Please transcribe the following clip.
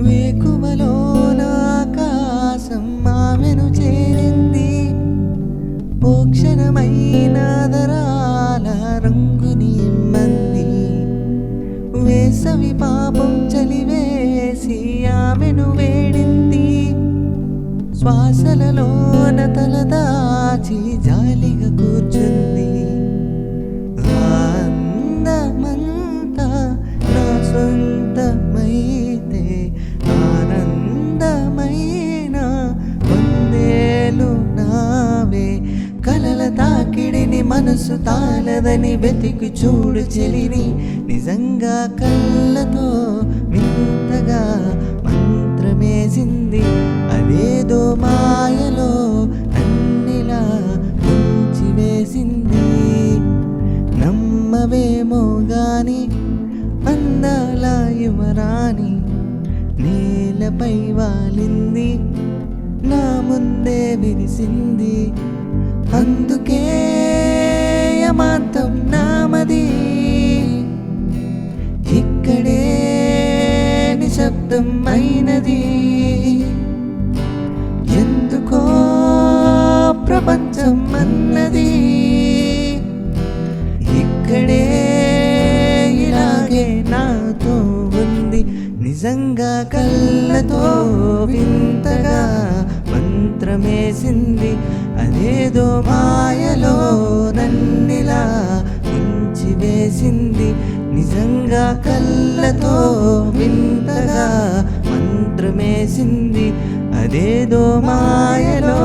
వేకువలోన ఆకాశం ఆమెను చేరింది. ఓ క్షణమైన దరాల రంగుని ఇమ్మంది. వేసవి పాపం చలివేసి ఆమెను వేడింది. శ్వాసలలోన తలదాచి జాలిగా కూర్చుంది. అందమంతా నా సొంతమైతే ఆనందమైన వందేలు నావే. కలల తాకిడిని మనసు తాళదని వెతికి చూడు చెలిని. నిజంగా కళ్ళతో వింతగా మంత్రమేసింది. అదేదో మాయలో నన్నిలా ముంచివేసింది. నమ్మవేమో గాని అందాల యువరాణి నేలపై వాలింది. నా ముందే విరిసింది. అందుకే యమాంతం నామది. ఇక్కడే నిశ్శబ్దం అయినది. ఎందుకో ప్రపంచం అన్నది. ఇక్కడే ఇలాగే నాతో ఉంది. నిజంగా కళ్ళతో వింతగా మంత్రమేసింది. అదేదో మాయలో నన్నిలా ముంచివేసింది. నిజంగా కళ్ళతో వింతగా మంత్రమేసింది. అదేదో మాయలో